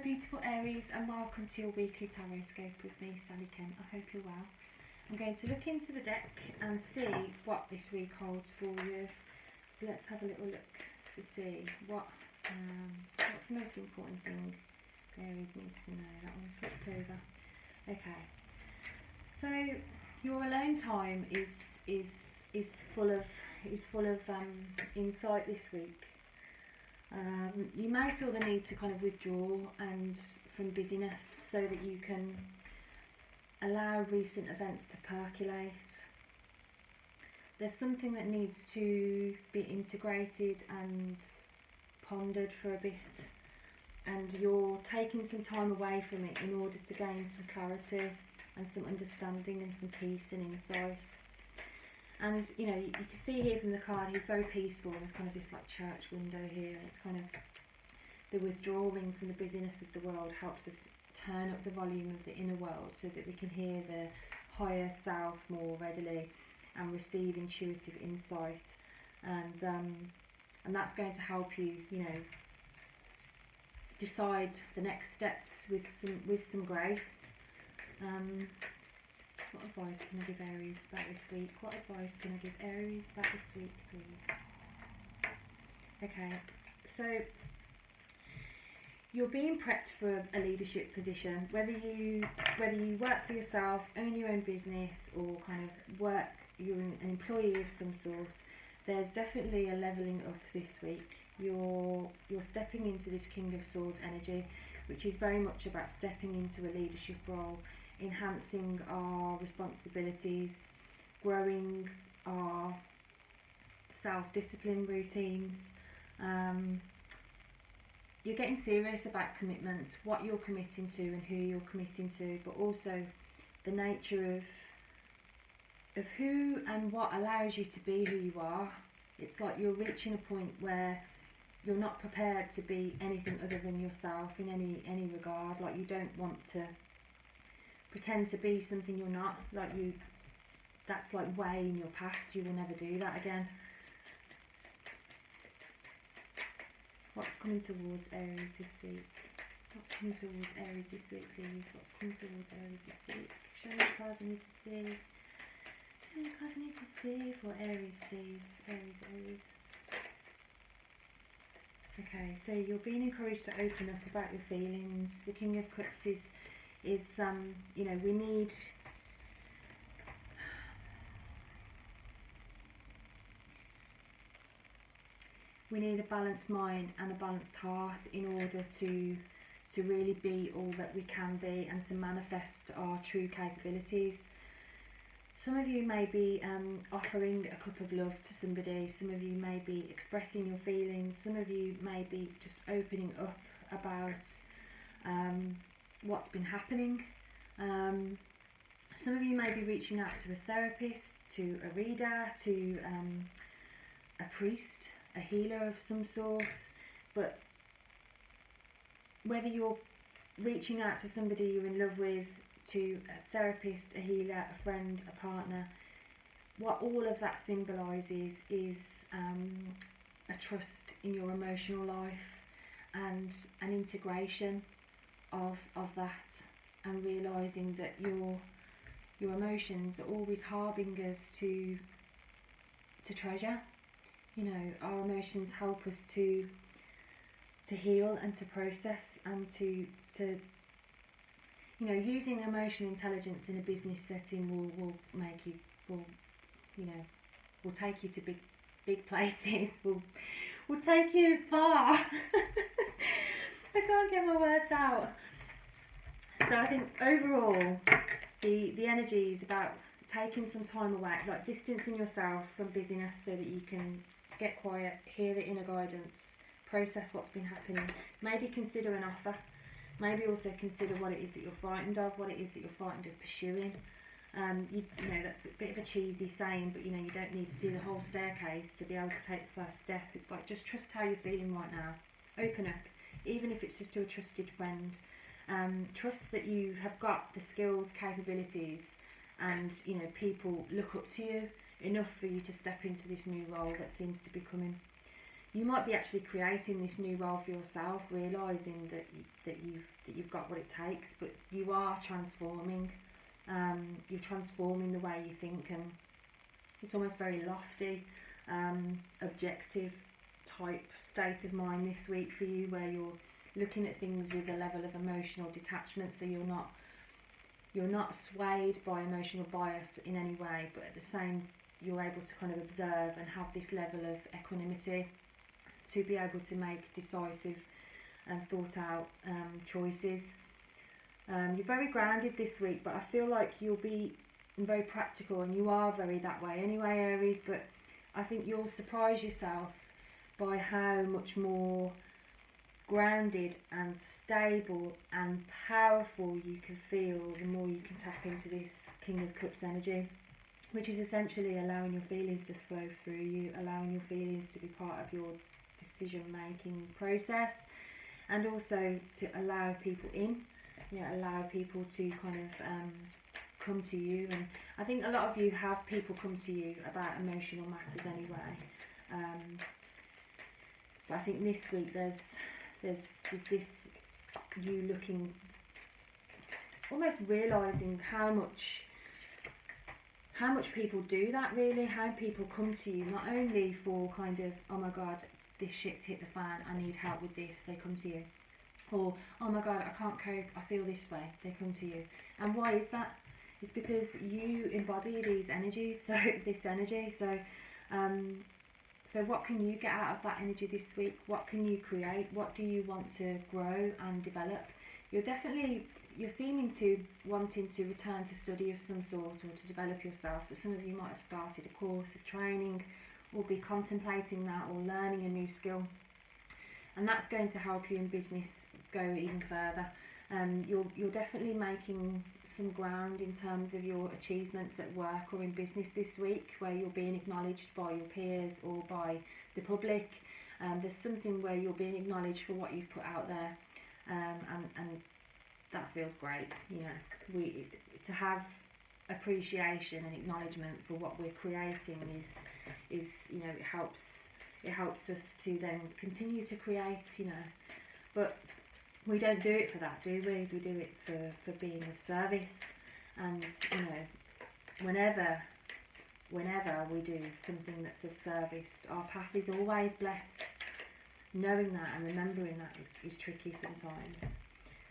beautiful Aries, and welcome to your weekly Tarotscope with me, Sally Kent. I hope you're well. I'm going to look into the deck and see what this week holds for you. So let's have a little look to see what's the most important thing Aries needs to know. That one flipped over. Okay. So your alone time is full of insight this week. You may feel the need to kind of withdraw and from busyness so that you can allow recent events to percolate. There's something that needs to be integrated and pondered for a bit, and you're taking some time away from it in order to gain some clarity and some understanding and some peace and insight. And you know, you can see here from the card, he's very peaceful. There's kind of this like church window here, and it's kind of the withdrawing from the busyness of the world helps us turn up the volume of the inner world so that we can hear the higher self more readily and receive intuitive insight. And that's going to help you, you know, decide the next steps with some grace. What advice can I give Aries about this week? What advice can I give Aries about this week, please? Okay, so you're being prepped for a leadership position, whether you work for yourself, own your own business, or kind of you're an employee of some sort. There's definitely a leveling up this week. You're stepping into this King of Swords energy, which is very much about stepping into a leadership role, enhancing our responsibilities, growing our self-discipline routines. You're getting serious about commitment, what you're committing to and who you're committing to, but also the nature of who and what allows you to be who you are. It's like you're reaching a point where you're not prepared to be anything other than yourself in any regard. Like, you don't want to pretend to be something you're not. That's like way in your past. You will never do that again. What's coming towards Aries this week? What's coming towards Aries this week, please? What's coming towards Aries this week? Show me the cards I need to see. Show me the cards I need to see for Aries, please. Aries. Okay, so you're being encouraged to open up about your feelings. The King of Cups is you know, we need a balanced mind and a balanced heart in order to really be all that we can be and to manifest our true capabilities. Some of you may be offering a cup of love to somebody. Some of you may be expressing your feelings. Some of you may be just opening up about what's been happening. Some of you may be reaching out to a therapist, to a reader, to a priest, a healer of some sort. But whether you're reaching out to somebody you're in love with, to a therapist, a healer, a friend, a partner, what all of that symbolises is a trust in your emotional life and an integration of that, and realising that your emotions are always harbingers to treasure. You know, our emotions help us to heal and to process and to you know, using emotional intelligence in a business setting will take you to big places. will take you far. I can't get my words out. So I think overall the energy is about taking some time away, like distancing yourself from busyness so that you can get quiet, hear the inner guidance, process what's been happening, maybe consider an offer. Maybe also consider what it is that you're frightened of, what it is that you're frightened of pursuing. You know, that's a bit of a cheesy saying, but you know, you don't need to see the whole staircase to be able to take the first step. It's like, just trust how you're feeling right now. Open up, even if it's just to a trusted friend. Trust that you have got the skills, capabilities, and you know, people look up to you enough for you to step into this new role that seems to be coming. you might be actually creating this new role for yourself, realising that you've got what it takes, but you are transforming. You're transforming the way you think, and it's almost very lofty, objective type state of mind this week for you, where you're looking at things with a level of emotional detachment, so you're not swayed by emotional bias in any way, but at the same you're able to kind of observe and have this level of equanimity to be able to make decisive and thought out choices. You're very grounded this week, but I feel like you'll be very practical, and you are very that way anyway, Aries, but I think you'll surprise yourself by how much more grounded and stable and powerful you can feel the more you can tap into this King of Cups energy, which is essentially allowing your feelings to flow through you, allowing your feelings to be part of your decision making process, and also to allow people in, allow people to kind of come to you. And I think a lot of you have people come to you about emotional matters anyway, but I think this week there's this, you looking, almost realising how much people do that, really, how people come to you, not only for kind of, oh my god, this shit's hit the fan, I need help with this, they come to you. Or, oh my god, I can't cope, I feel this way, they come to you. And why is that? It's because you embody these energies, so this energy, so what can you get out of that energy this week? What can you create? What do you want to grow and develop? You're seeming to wanting to return to study of some sort, or to develop yourself. So some of you might have started a course of training, or be contemplating that, or learning a new skill. And that's going to help you in business go even further. You're definitely making some ground in terms of your achievements at work or in business this week, where you're being acknowledged by your peers or by the public. There's something where you're being acknowledged for what you've put out there, and that feels great. To have appreciation and acknowledgement for what we're creating is it helps us to then continue to create, but we don't do it for that, do we? We do it for being of service. And whenever we do something that's of service, our path is always blessed. Knowing that and remembering that is tricky sometimes.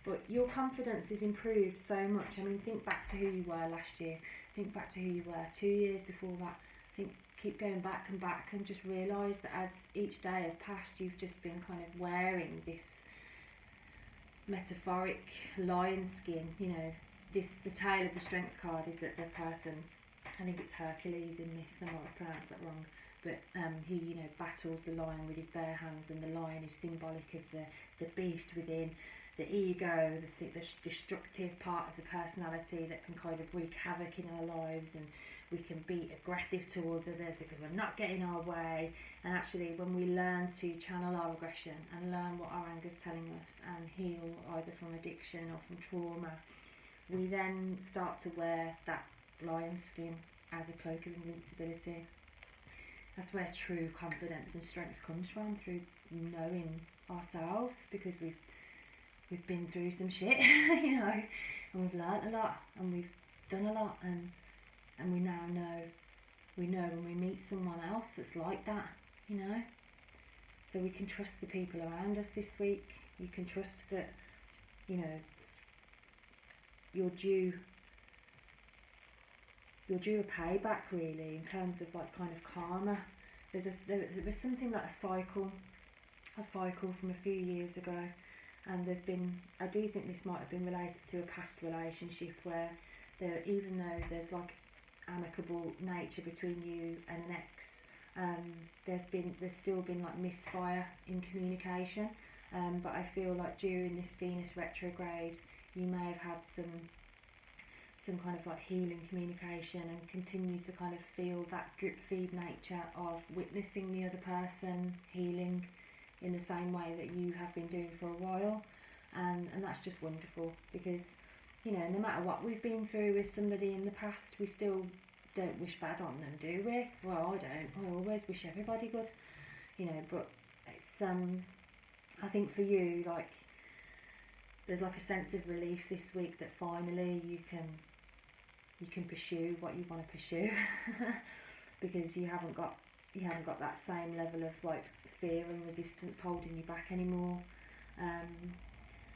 But your confidence is improved so much. I mean, think back to who you were last year. Think back to who you were 2 years before that. Keep going back and just realise that as each day has passed, you've just been kind of wearing this metaphoric lion skin. The tail of the strength card is that the person, I think it's Hercules in myth, I might have pronounced that wrong, but he battles the lion with his bare hands, and the lion is symbolic of the beast within, the ego, the destructive part of the personality that can kind of wreak havoc in our lives, and we can be aggressive towards others because we're not getting our way. And actually, when we learn to channel our aggression and learn what our anger is telling us and heal either from addiction or from trauma, we then start to wear that lion skin as a cloak of invincibility. That's where true confidence and strength comes from, through knowing ourselves, because we've been through some shit, and we've learnt a lot, and we've done a lot, and we now know when we meet someone else that's like that, so we can trust the people around us this week. You can trust that, you're due a payback, really, in terms of like kind of karma. There's something like a cycle from a few years ago, and I do think this might have been related to a past relationship where even though there's like amicable nature between you and an ex, there's still been like misfire in communication, but I feel like during this Venus retrograde you may have had some kind of like healing communication, and continue to kind of feel that drip feed nature of witnessing the other person healing in the same way that you have been doing for a while, and that's just wonderful, because no matter what we've been through with somebody in the past, we still don't wish bad on them, do we? Well, I don't. I always wish everybody good, but it's I think for you, like, there's like a sense of relief this week that finally you can pursue what you want to pursue because you haven't got that same level of like fear and resistance holding you back anymore.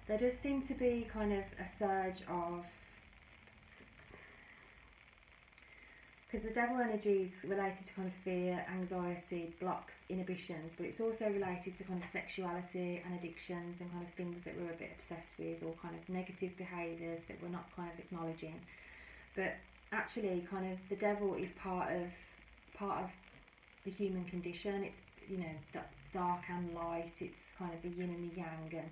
There does seem to be kind of a surge of, because the devil energy is related to kind of fear, anxiety, blocks, inhibitions, but it's also related to kind of sexuality and addictions and kind of things that we're a bit obsessed with, or kind of negative behaviours that we're not kind of acknowledging. But actually, kind of the devil is part of the human condition. It's, you know, dark and light. It's kind of the yin and the yang. And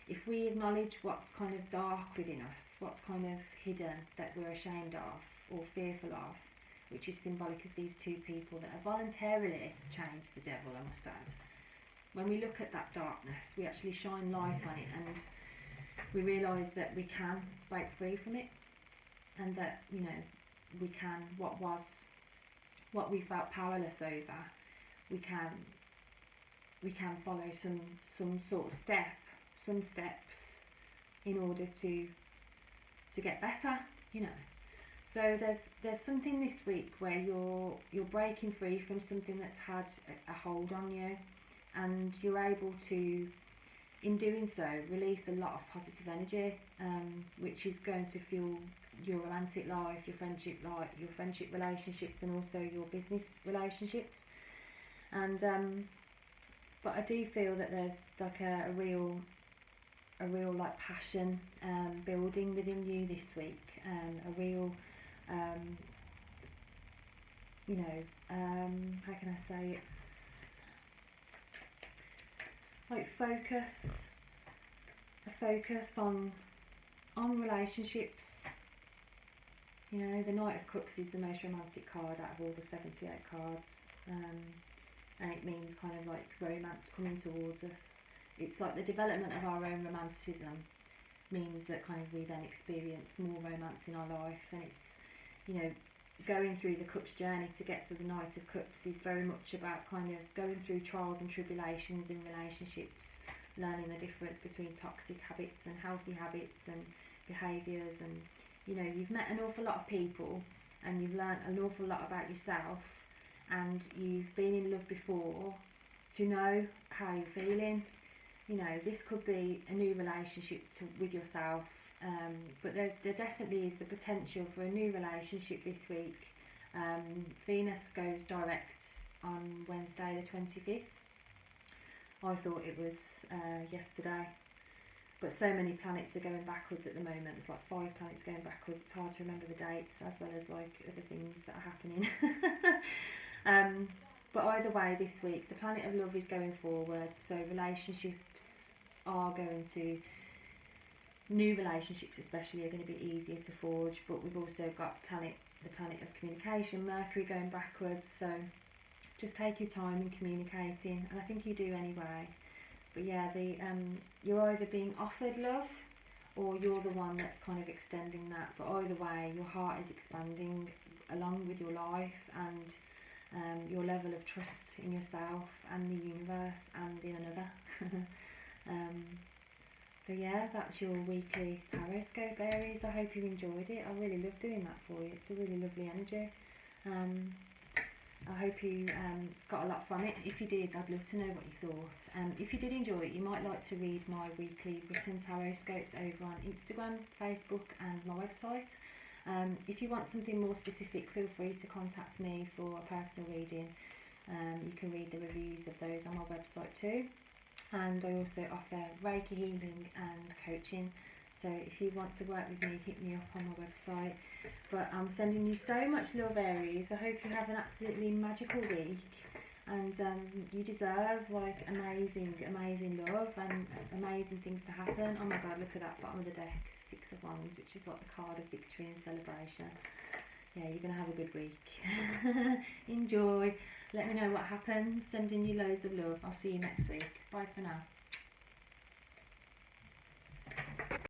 if we acknowledge what's kind of dark within us, what's kind of hidden that we're ashamed of or fearful of, which is symbolic of these two people that have voluntarily changed the devil, I must add. When we look at that darkness, we actually shine light on it, and we realise that we can break free from it, and that, you know, we can, what we felt powerless over, we can follow some sort of some steps in order to get better, you know. So there's something this week where you're breaking free from something that's had a hold on you, and you're able to, in doing so, release a lot of positive energy, which is going to fuel your romantic life, your friendship relationships, and also your business relationships. And but I do feel that there's like a real like passion building within you this week, a real you know, how can I say it, like a focus on relationships. You know, the Knight of Cups is the most romantic card out of all the 78 cards, and it means kind of like romance coming towards us. It's like the development of our own romanticism means that kind of we then experience more romance in our life, and it's, you know, going through the Cups journey to get to the Knight of Cups is very much about kind of going through trials and tribulations in relationships, learning the difference between toxic habits and healthy habits and behaviours. And, you know, you've met an awful lot of people, and you've learnt an awful lot about yourself, and you've been in love before to know how you're feeling. You know, this could be a new relationship with yourself, but there definitely is the potential for a new relationship this week. Venus goes direct on Wednesday the 25th. I thought it was yesterday, but so many planets are going backwards at the moment. There's like 5 planets going backwards. It's hard to remember the dates, as well as like other things that are happening. But either way, this week the planet of love is going forward, so relationships are going to, new relationships especially, are going to be easier to forge. But we've also got the planet of communication, Mercury, going backwards, so just take your time in communicating, and I think you do anyway. But yeah, you're either being offered love, or you're the one that's kind of extending that. But either way, your heart is expanding along with your life, and your level of trust in yourself and the universe and in another. So yeah, that's your weekly Tarotscope, Aries. I hope you enjoyed it. I really love doing that for you. It's a really lovely energy. I hope you got a lot from it. If you did, I'd love to know what you thought. If you did enjoy it, you might like to read my weekly written Tarotscopes over on Instagram, Facebook and my website. If you want something more specific, feel free to contact me for a personal reading. You can read the reviews of those on my website too. And I also offer Reiki healing and coaching. So if you want to work with me, hit me up on my website. But I'm sending you so much love, Aries. I hope you have an absolutely magical week. And you deserve like amazing love and amazing things to happen. Oh my God, look at that bottom of the deck. 6 of Wands, which is like the card of victory and celebration. Yeah, you're going to have a good week. Enjoy. Let me know what happens. Sending you loads of love. I'll see you next week. Bye for now.